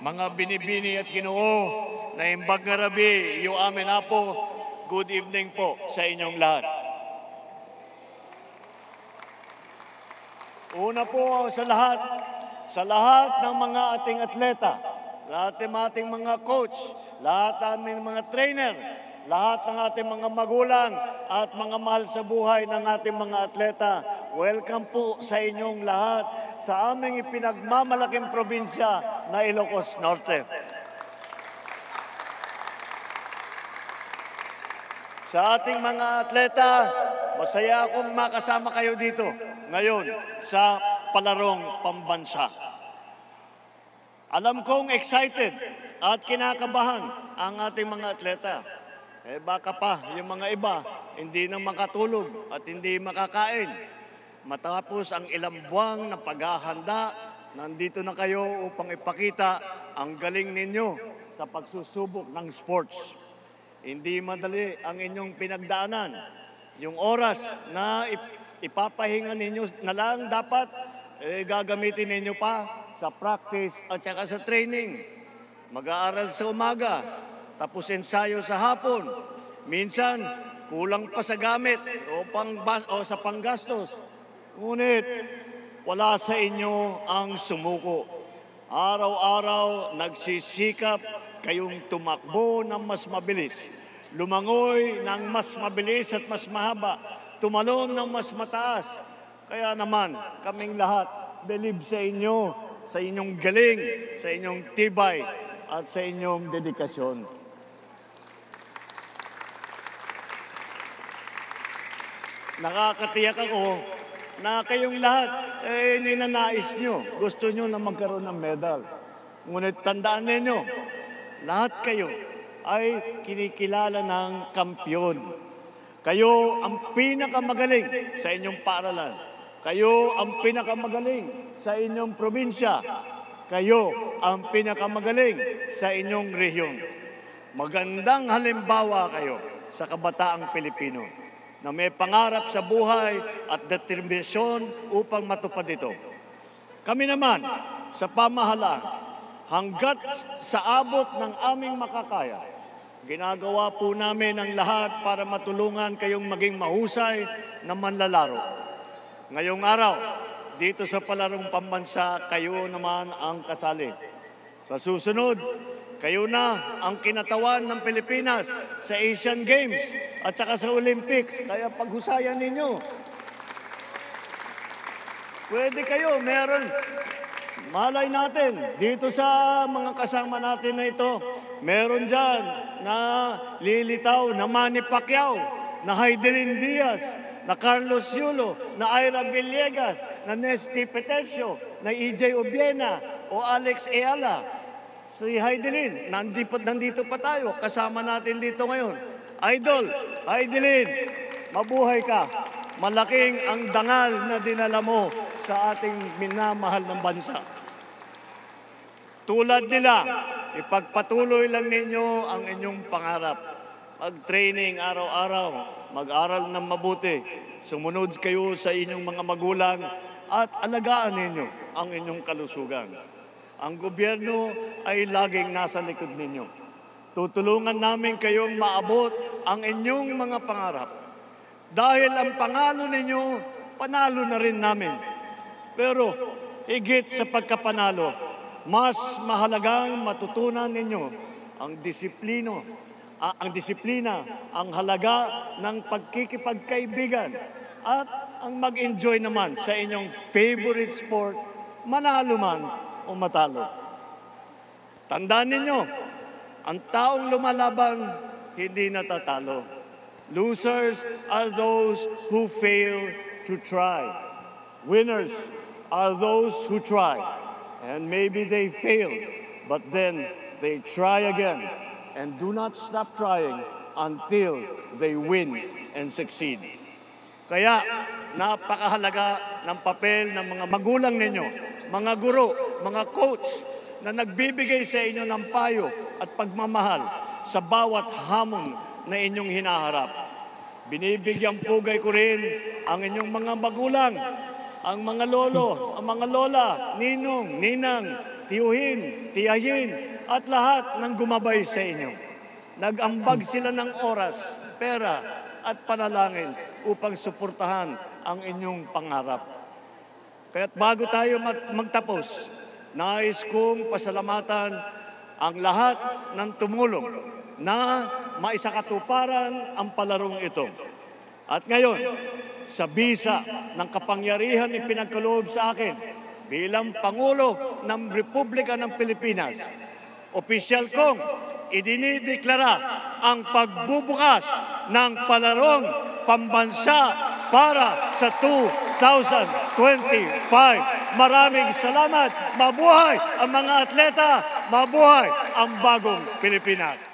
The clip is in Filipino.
mga binibini at Ginoo, na imbag nga rabi, iyo amin apo, good evening po sa inyong lahat. Una po sa lahat ng mga ating atleta, lahat ng ating mga coach, lahat ng aming mga trainer, lahat ng ating mga magulang at mga mahal sa buhay ng ating mga atleta, welcome po sa inyong lahat sa aming ipinagmamalaking probinsya na Ilocos Norte. Sa ating mga atleta, masaya akong makasama kayo dito ngayon sa palarong pambansa. Alam kong excited at kinakabahan ang ating mga atleta. Baka pa yung mga iba hindi na makatulog at hindi makakain. Matapos ang ilang buwang na paghahanda, nandito na kayo upang ipakita ang galing ninyo sa pagsusubok ng sports. Hindi madali ang inyong pinagdaanan. Yung oras na ipapahinga ninyo na lang dapat gagamitin ninyo pa sa practice at saka sa training. Mag-aaral sa umaga, tapos ensayo sa hapon. Minsan, kulang pa sa gamit o sa panggastos. Ngunit, wala sa inyo ang sumuko. Araw-araw, nagsisikap kayong tumakbo ng mas mabilis, lumangoy ng mas mabilis at mas mahaba, tumalon ng mas mataas. Kaya naman, kaming lahat, believe sa inyo, sa inyong galing, sa inyong tibay, at sa inyong dedikasyon. Nakakatiyak ako na kayong lahat, ninanais nyo, gusto nyo na magkaroon ng medal. Ngunit tandaan ninyo, lahat kayo ay kinikilala ng kampyon. Kayo ang pinakamagaling sa inyong paaralan. Kayo ang pinakamagaling sa inyong probinsya. Kayo ang pinakamagaling sa inyong rehiyon. Magandang halimbawa kayo sa kabataang Pilipino na may pangarap sa buhay at determinasyon upang matupad ito. Kami naman sa pamahalaan, hanggat sa abot ng aming makakaya, ginagawa po namin ang lahat para matulungan kayong maging mahusay na manlalaro. Ngayong araw, dito sa palarong pambansa, kayo naman ang kasali. Sa susunod, kayo na ang kinatawan ng Pilipinas sa Asian Games at saka sa Olympics. Kaya paghusayan ninyo. Pwede kayo, meron. Malay natin, dito sa mga kasama natin na ito, meron dyan na lilitaw, na Manny Pacquiao, na Heidelin Diaz, na Carlos Yulo, na Ira Villegas, na Nesty Petesio, na EJ Obiena, o Alex Eala. Si Heidelin, nandito pa tayo, kasama natin dito ngayon. Idol, Heidelin, mabuhay ka. Malaking ang dangal na dinala mo sa ating minamahal ng bansa. Tulad nila, ipagpatuloy lang ninyo ang inyong pangarap. Mag-training araw-araw, mag-aral ng mabuti, sumunod kayo sa inyong mga magulang at alagaan ninyo ang inyong kalusugan. Ang gobyerno ay laging nasa likod ninyo. Tutulungan namin kayong maabot ang inyong mga pangarap. Dahil ang panalo ninyo, panalo na rin namin. Pero higit sa pagkapanalo, mas mahalagang matutunan ninyo ang disiplina, ang halaga ng pagkikipagkaibigan at ang mag-enjoy naman sa inyong favorite sport, manalo man o matalo. Tandaan ninyo, ang taong lumalaban, hindi natatalo. Losers are those who fail to try. Winners are those who try. And maybe they fail, but then they try again. And do not stop trying until they win and succeed. Kaya, napakahalaga ng papel ng mga magulang ninyo, mga guro, mga coach, na nagbibigay sa inyo ng payo at pagmamahal sa bawat hamon na inyong hinaharap. Binibigyang pugay ko rin ang inyong mga magulang, ang mga lolo, ang mga lola, ninong, ninang, tiyuhin, tiyahin, at lahat ng gumabay sa inyo. Nag-ambag sila ng oras, pera, at panalangin upang suportahan ang inyong pangarap. Kaya't bago tayo magtapos, nais kong pasalamatan ang lahat ng tumulong na maisakatuparan ang palarong ito. At ngayon, sa bisa ng kapangyarihan ni pinagkaloob sa akin bilang Pangulo ng Republika ng Pilipinas, opisyal kong idinideklara ang pagbubukas ng palarong pambansa para sa 2025. Maraming salamat. Mabuhay ang mga atleta. Mabuhay ang bagong Pilipinas.